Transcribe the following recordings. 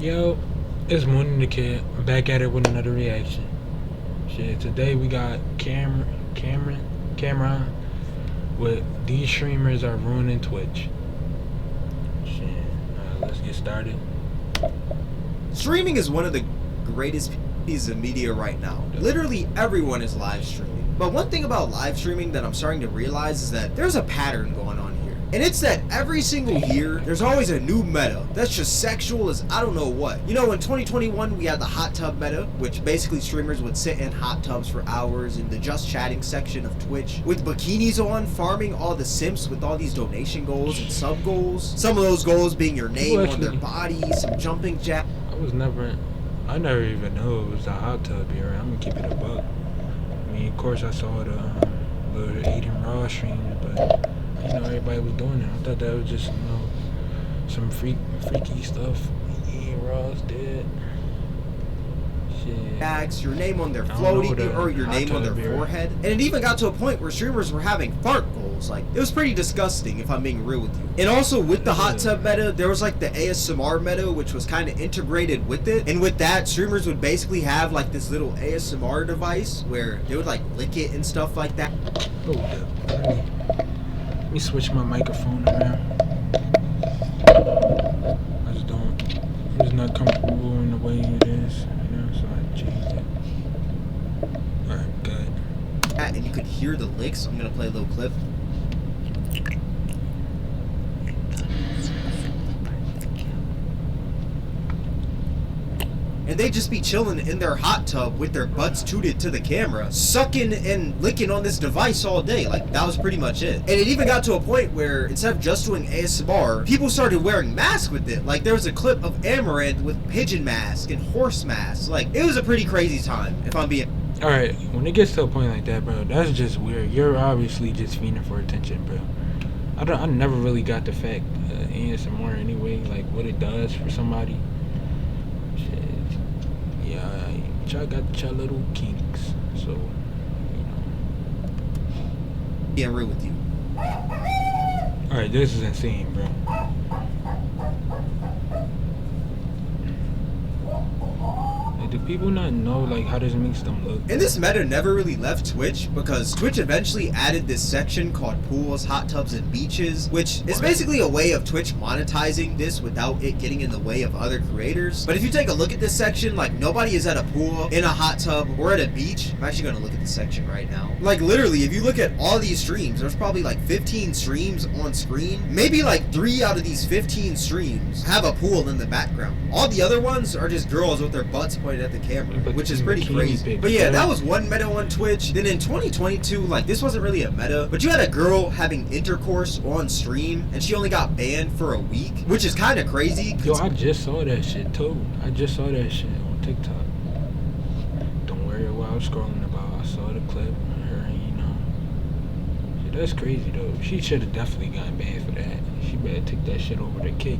Yo, it's Moon the Kid. I'm back at it with another reaction. Shit, today we got Cameron with these streamers are ruining Twitch. Shit, let's get started. Streaming is one of the greatest pieces of media right now. Literally everyone is live streaming. But one thing about live streaming that I'm starting to realize is that there's a pattern going on here. And it's that every single year, there's always a new meta that's just sexual as I don't know what. You know, in 2021, we had the hot tub meta, which basically streamers would sit in hot tubs for hours in the just chatting section of Twitch with bikinis on, farming all the simps with all these donation goals and sub goals. Some of those goals being your name on their body, some jumping jack. I never even knew it was a hot tub here. I'm gonna keep it a buck. I mean, of course, I saw the little eating raw streams, but you know, everybody was doing it. I thought that was just, you know, some freaky stuff. Eating raws, dead. Shit. Bags, your name on their floaty, or your name on their forehead. And it even got to a point where streamers were having fart goals. Like, it was pretty disgusting, if I'm being real with you. And also, with the hot tub meta, there was like the ASMR meta, which was kind of integrated with it. And with that, streamers would basically have like this little ASMR device where they would like lick it and stuff like that. Hold up. Let me switch my microphone around. I'm just not comfortable in the way it is, you know, so I changed it. Alright, good. And you could hear the licks. I'm gonna play a little clip. And they'd just be chilling in their hot tub with their butts tooted to the camera, sucking and licking on this device all day. Like, that was pretty much it. And it even got to a point where, instead of just doing ASMR, people started wearing masks with it. Like, there was a clip of Amaranth with pigeon mask and horse mask. Like, it was a pretty crazy time, if I'm being... Alright, when it gets to a point like that, bro, that's just weird. You're obviously just fiending for attention, bro. I never really got the fact ASMR anyway, like what it does for somebody. Y'all got your little kinks, so, you know. Being real with you. Alright, this is insane, bro. Like, do people not know, like, how this makes them look? And this meta never really left Twitch because Twitch eventually added this section called pools, hot tubs, and beaches, which is basically a way of Twitch monetizing this without it getting in the way of other creators. But if you take a look at this section, like, nobody is at a pool, in a hot tub, or at a beach. I'm actually gonna look at this section right now. Like, literally, if you look at all these streams, there's probably like 15 streams on screen. Maybe like 3 out of these 15 streams have a pool in the background. All the other ones are just girls with their butts pointed at the camera, which is pretty crazy. But yeah, that was one meta on Twitch. Then in 2022, like, this wasn't really a meta, but you had a girl having intercourse on stream, and she only got banned for a week, which is kind of crazy. Yo, I just saw that shit too. I just saw that shit on TikTok. Don't worry what I was scrolling about. I saw the clip. Her, you know. Shit, that's crazy though. She should have definitely gotten banned for that. She better take that shit over the kick.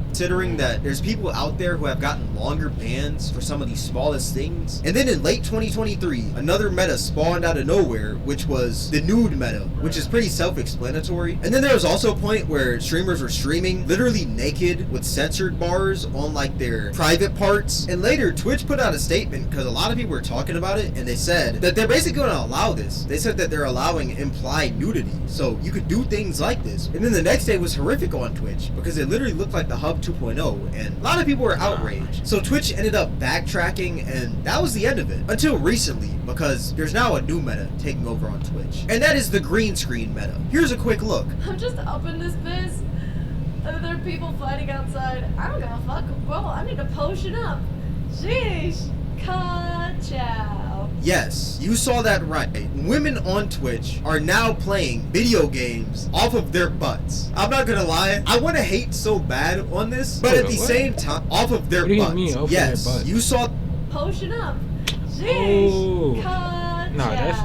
Considering that there's people out there who have gotten longer bans for some of the smallest things. And then in late 2023, another meta spawned out of nowhere, which was the nude meta, which is pretty self-explanatory. And then there was also a point where streamers were streaming literally naked with censored bars on like their private parts. And later, Twitch put out a statement because a lot of people were talking about it, and they said that they're basically going to allow this. They said that they're allowing implied nudity, so you could do things like this. And then the next day was horrific on Twitch because it literally looked like the Hub 2.0, and a lot of people were outraged. So Twitch ended up backtracking, and that was the end of it. Until recently, because there's now a new meta taking over on Twitch. And that is the green screen meta. Here's a quick look. I'm just up in this biz. There are people fighting outside. I don't give a fuck. Bro, I need to potion up. Sheesh. Ka-chow. Yes, you saw that right. Women on Twitch are now playing video games off of their butts. I'm not gonna lie, I want to hate so bad on this, but at the same time, off of their butts. Yes, you saw. Potion up. Sheesh. Nah, that's...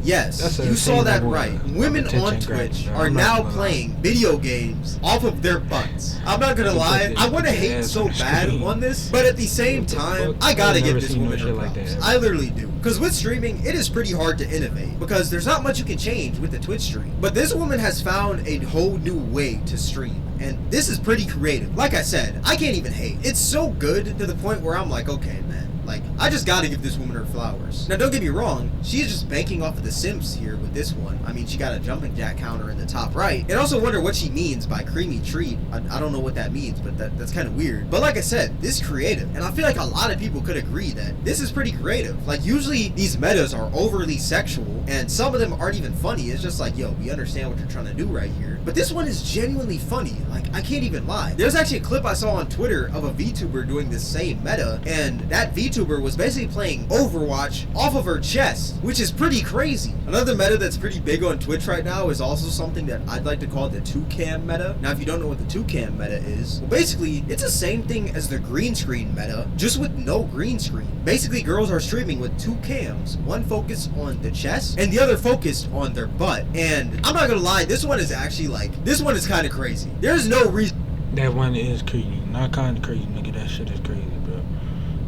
Yes, That's a you saw that level right. of Women on attention Twitch grabbing, bro. are I'm not now gonna lie. playing video games off of their butts. I'm not gonna You put lie, the- I you want to put the hate ass so on the bad screen. on this, but at the same What the time, fuck? I gotta I've give never this seen no woman her shit like props. that, I bro. literally do. Because with streaming, it is pretty hard to innovate because there's not much you can change with the Twitch stream. But this woman has found a whole new way to stream. And this is pretty creative. Like I said, I can't even hate. It's so good to the point where I'm like, okay, man. Like, I just gotta give this woman her flowers. Now, don't get me wrong, she's just banking off of the Sims here with this one. I mean, she got a jumping jack counter in the top right. And also wonder what she means by creamy treat. I don't know what that means, but that's kind of weird. But like I said, this is creative. And I feel like a lot of people could agree that this is pretty creative. Like, usually these metas are overly sexual, and some of them aren't even funny. It's just like, yo, we understand what you're trying to do right here. But this one is genuinely funny. Like, I can't even lie. There's actually a clip I saw on Twitter of a VTuber doing this same meta, and that VTuber was basically playing Overwatch off of her chest, which is pretty crazy. Another meta that's pretty big on Twitch right now is also something that I'd like to call the 2-cam meta. Now, if you don't know what the 2-cam meta is, well, basically, it's the same thing as the green screen meta, just with no green screen. Basically, girls are streaming with 2 cams, one focused on the chest, and the other focused on their butt. And I'm not gonna lie, this one is actually like, this one is kind of crazy. There's no reason. That one is crazy. Not kind of crazy, nigga. That shit is crazy, bro.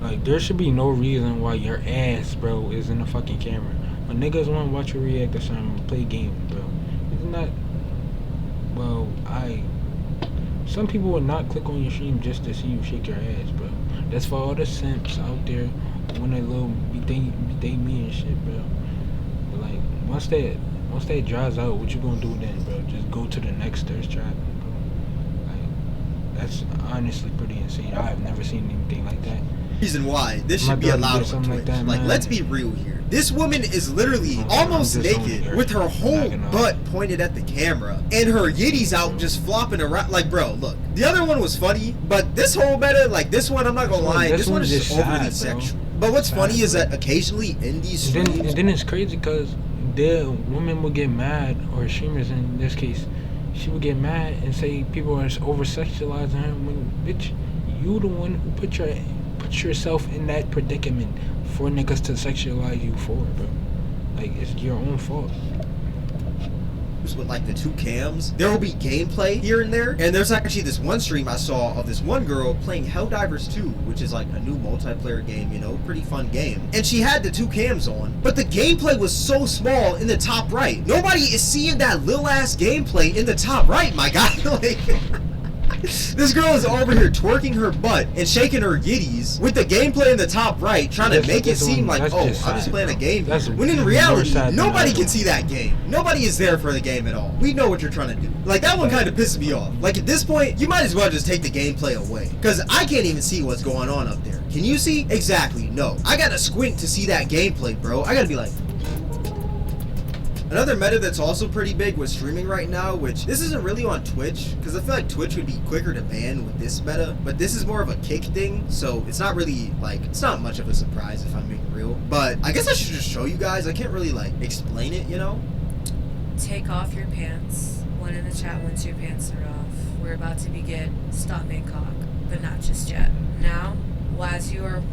Like, there should be no reason why your ass, bro, is in the fucking camera. When niggas want to watch you react to something, play games, bro. It's not... Well, some people would not click on your stream just to see you shake your ass, bro. That's for all the simps out there who want a little be me and shit, bro. But, like, once that dries out, what you gonna do then, bro? Just go to the next thirst trap, bro. Like, that's honestly pretty insane. I have never seen anything like that. Reason why this My should be brother allowed did on something Twitch. like that, man. Let's be real here. This woman is literally I'm almost just only naked her. with her I'm whole not gonna- butt pointed at the camera and her yitties out just flopping around. Like, bro, look. The other one was funny, but this whole meta, like this one, I'm not gonna lie, this one is just overly sad, bro. sexual. But what's Sad, funny is bro. that occasionally in these And streams, then it's crazy because the women would get mad, or streamers in this case, she would get mad and say people are over sexualizing her. When bitch, you the one who put yourself in that predicament for niggas to sexualize you for, bro. Like, it's your own fault. with like the 2 cams, there will be gameplay here and there. And there's actually this one stream I saw of this one girl playing Helldivers 2, which is like a new multiplayer game, you know, pretty fun game. And she had the 2 cams on, but the gameplay was so small in the top right. Nobody is seeing that little ass gameplay in the top right, my guy. Like, this girl is over here twerking her butt and shaking her yitties with the gameplay in the top right, trying to make it seem like, oh, I'm just playing a game here. When in reality, nobody can see that game. Nobody is there for the game at all. We know what you're trying to do. Like, that one kind of pisses me off. Like, at this point, you might as well just take the gameplay away. Because I can't even see what's going on up there. Can you see? Exactly, no. I gotta squint to see that gameplay, bro. I gotta be like... Another meta that's also pretty big with streaming right now, which this isn't really on Twitch, because I feel like Twitch would be quicker to ban with this meta, but this is more of a kick thing, so it's not really, like, it's not much of a surprise if I'm being real. But I guess I should just show you guys. I can't really, like, explain it, you know? Take off your pants. One in the chat once your pants are off. We're about to begin Stop Main Cock, but not just yet. Now, as you are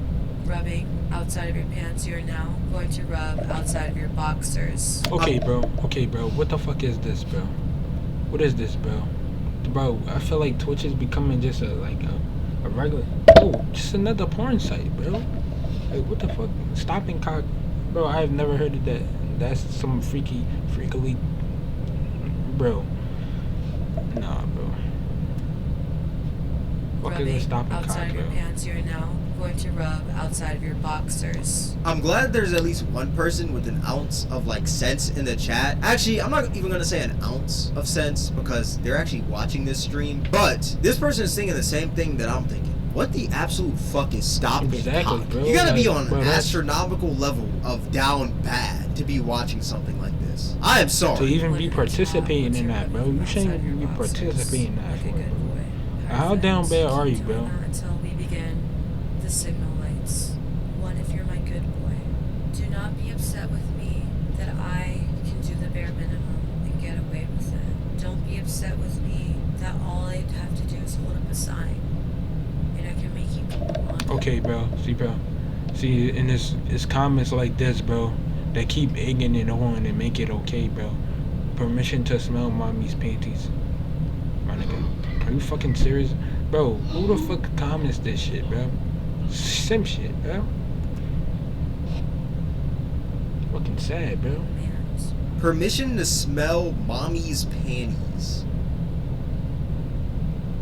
rubbing outside of your pants, you're now going to rub outside of your boxers. Okay, bro. What the fuck is this, bro? What is this, bro? Bro, I feel like Twitch is becoming just a regular... Oh, just another porn site, bro. Like, what the fuck? Stopping cock... Bro, I have never heard of that. That's some freakily... Bro. Nah, bro. Fuck is a stopping cock, outside of your bro? pants, you're now going to rub outside of your boxers. I'm glad there's at least one person with an ounce of, like, sense in the chat. Actually, I'm not even gonna say an ounce of sense, because they're actually watching this stream. But this person is thinking the same thing that I'm thinking. What the absolute fuck is stopping Exactly, cock? bro. You gotta be Like, on bro, an that's- astronomical level of down bad to be watching something like this. I am sorry. To even be participating in that, bro. You shouldn't even be participating in that, Like a bro. good boy. How down bad are you, Do bro? not until we begin the signal lights. One, if you're my good boy. Do not be upset with me that I can do the bare minimum and get away with it. Don't be upset with me that all I have to do is hold up a sign and I can make you go on. Okay, bro. See, in this, it's comments like this, bro, that keep egging it on and make it okay, bro. Permission to smell mommy's panties. My nigga, are you fucking serious? Bro, who the fuck comments this shit, bro? Sim shit, bro. Fucking sad, bro. Manners. Permission to smell mommy's panties.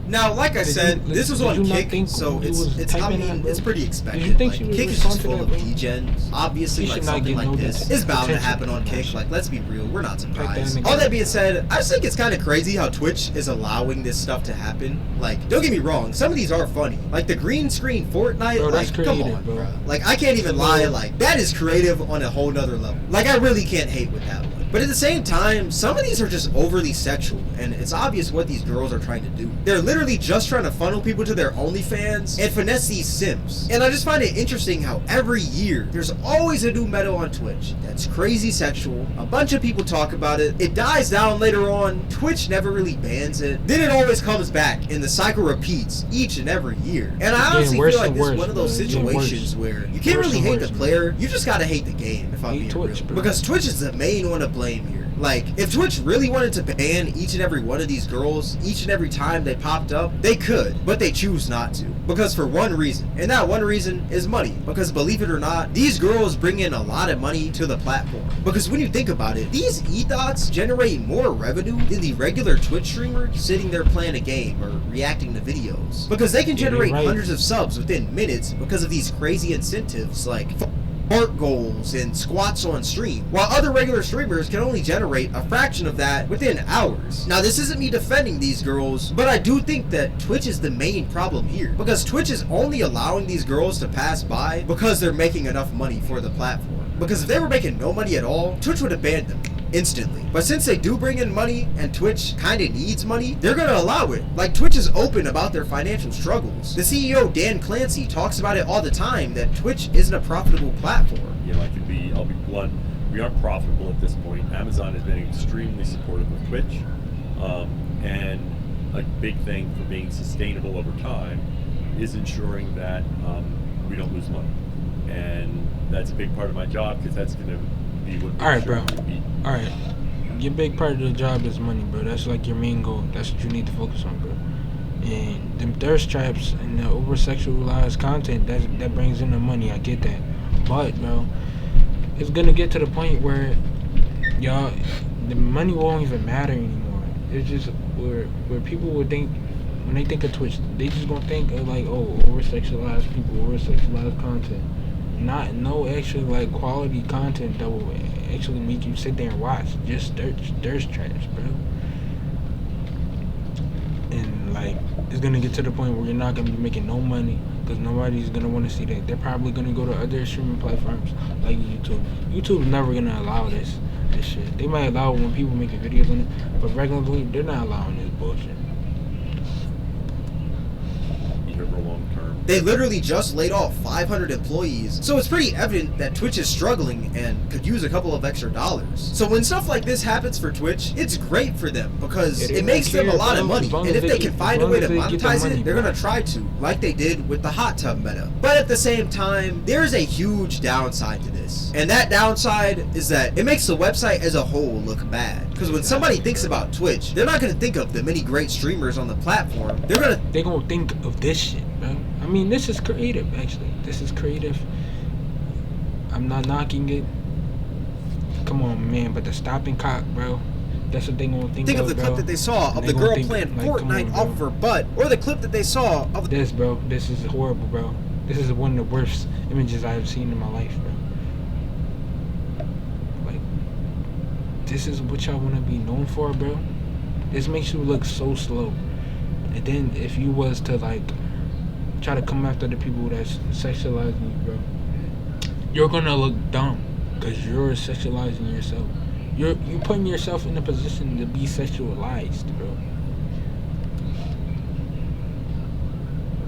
Now, like I said, this was on Kick, so it's pretty expected. Like, Kick is just full of degens. Obviously, like something like this is bound to happen on Kick. Like, let's be real, we're not surprised. All that being said, I just think it's kind of crazy how Twitch is allowing this stuff to happen. Like, don't get me wrong, some of these are funny. Like the green screen Fortnite, bro, like, come on, bro. Like, I can't even lie, like, that is creative on a whole nother level. Like, I really can't hate with that one. But at the same time, some of these are just overly sexual, and it's obvious what these girls are trying to do. They're literally just trying to funnel people to their OnlyFans and finesse these Sims. And I just find it interesting how every year, there's always a new meta on Twitch that's crazy sexual. A bunch of people talk about it. It dies down later on. Twitch never really bans it. Then it always comes back, and the cycle repeats each and every year. And I honestly feel like this is one of those situations where you can't really hate the player, you just gotta hate the game, if I'm being real. Because Twitch is the main one to blame here. Like, if Twitch really wanted to ban each and every one of these girls each and every time they popped up, they could, but they choose not to. Because for one reason, and that one reason is money. Because believe it or not, these girls bring in a lot of money to the platform. Because when you think about it, these e-thots generate more revenue than the regular Twitch streamer sitting there playing a game or reacting to videos. Because they can generate hundreds of subs within minutes because of these crazy incentives like heart goals and squats on stream, while other regular streamers can only generate a fraction of that within hours. Now, this isn't me defending these girls, but I do think that Twitch is the main problem here, because Twitch is only allowing these girls to pass by because they're making enough money for the platform. Because if they were making no money at all, Twitch would have banned them instantly. But since they do bring in money and Twitch kind of needs money, they're gonna allow it. Like, Twitch is open about their financial struggles. The CEO Dan Clancy talks about it all the time, that Twitch isn't a profitable platform. You know, I'll be blunt, we aren't profitable at this point. Amazon has been extremely supportive of Twitch, and a big thing for being sustainable over time is ensuring that we don't lose money. And that's a big part of my job, because that's going to be what alright, bro. Alright. Your big part of the job is money, bro. That's like your main goal. That's what you need to focus on, bro. And them thirst traps and the over-sexualized content, that brings in the money. I get that. But, bro, it's gonna get to the point where y'all, the money won't even matter anymore. It's just where people would think, when they think of Twitch, they just gonna think of like, oh, over-sexualized people, over-sexualized content. No actually like quality content that will actually make you sit there and watch. Just thirst traps, bro. And like, it's gonna get to the point where you're not gonna be making no money, because nobody's gonna want to see that. They're probably gonna go to other streaming platforms like YouTube. YouTube's never gonna allow this shit. They might allow it when people making videos on it, but regularly they're not allowing this bullshit. Long term. They literally just laid off 500 employees, so it's pretty evident that Twitch is struggling and could use a couple of extra dollars. So when stuff like this happens for Twitch, it's great for them, because it makes them a lot of money, and if they can find a way to monetize it, they're gonna try to, like they did with the hot tub meta. But at the same time, there's a huge downside to this, and that downside is that it makes the website as a whole look bad. Because when somebody thinks about Twitch, they're not gonna think of the many great streamers on the platform. They're gonna think of this shit, bro. I mean, this is creative, actually. This is creative. I'm not knocking it. Come on, man, but the stopping cock, bro. That's what they gonna think of, the clip that they saw of the girl playing Fortnite off of her butt, or the clip that they saw of this, bro. This is horrible, bro. This is one of the worst images I've seen in my life, bro. Like, this is what y'all wanna be known for, bro. This makes you look so slow. And then if you was to like try to come after the people that's sexualizing you, bro, you're gonna look dumb, because you're sexualizing yourself. You putting yourself in a position to be sexualized, bro.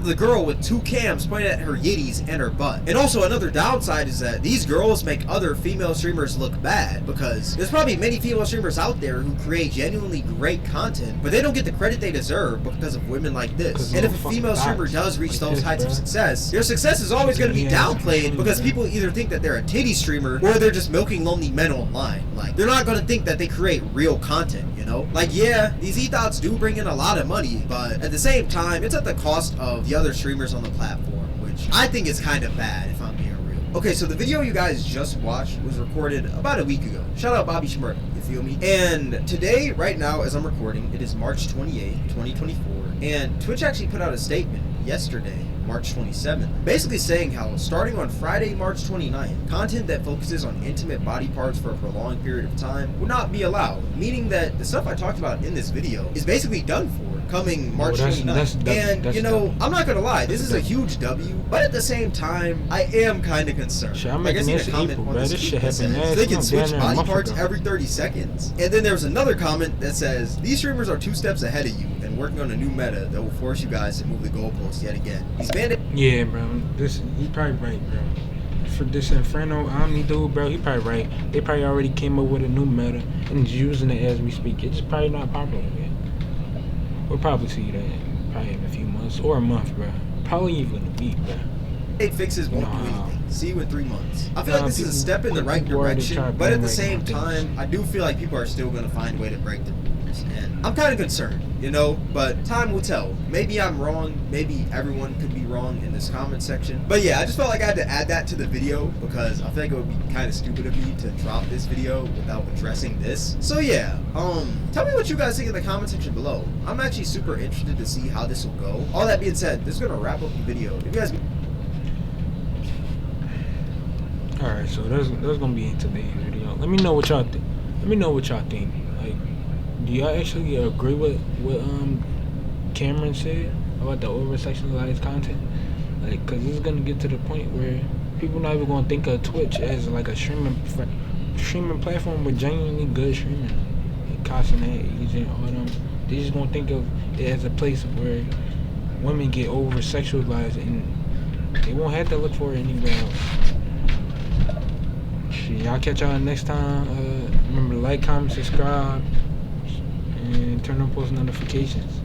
the girl with 2 cams pointed at her yitties and her butt. And also another downside is that these girls make other female streamers look bad, because there's probably many female streamers out there who create genuinely great content, but they don't get the credit they deserve because of women like this. And if a female streamer does reach those heights of success, their success is always going to be downplayed because people either think that they're a titty streamer or they're just milking lonely men online. Like, they're not going to think that they create real content, you know? Like, yeah, these e-thoughts do bring in a lot of money, but at the same time, it's at the cost of the other streamers on the platform, which I think is kind of bad, if I'm being real. Okay, so the video you guys just watched was recorded about a week ago. Shout out Bobby Schmurda, you feel me? And today, right now, as I'm recording, it is March 28th, 2024, and Twitch actually put out a statement yesterday, March 27th, basically saying how starting on Friday, March 29th, content that focuses on intimate body parts for a prolonged period of time will not be allowed, meaning that the stuff I talked about in this video is basically done for coming March 29th. And, you know, I'm not gonna lie, this is a huge W, but at the same time, I am kind of concerned. Shit, I'm like, I making seen a comment April, on bro. this This tweet shit that happened says last they can month, switch damn near a body month parts ago. every 30 seconds. And then there was another comment that says, these streamers are 2 steps ahead of you and working on a new meta that will force you guys to move the goalposts yet again. These bandit. Yeah, bro. This he's probably right, bro. For this Inferno Omni dude, bro, he probably right. They probably already came up with a new meta and is using it as we speak. It's just probably not popular yet. We'll probably see that probably in a few months or a month, bro. Probably even a week, bro. Eight fixes won't do anything. See you in 3 months. I feel like this is a step in the right direction, but at the same time, I do feel like people are still going to find a way to break the rules. And I'm kind of concerned, you know, but time will tell. Maybe I'm wrong. Maybe everyone could be wrong in this comment section. But yeah, I just felt like I had to add that to the video because I feel like it would be kind of stupid of me to drop this video without addressing this. So yeah, tell me what you guys think in the comment section below. I'm actually super interested to see how this will go. All that being said, this is going to wrap up the video. If you guys... Alright, so that's gonna be in today's video. Let me know what y'all think. Let me know what y'all think. Like, do y'all actually agree with what Cameron said about the over-sexualized content? Like, cause this is gonna get to the point where people not even gonna think of Twitch as like a streaming platform with genuinely good streaming. Like Castanet, Agent, all them. They just gonna think of it as a place where women get over-sexualized and they won't have to look for it anywhere else. Y'all catch y'all next time. Remember to like, comment, subscribe, and turn on post notifications.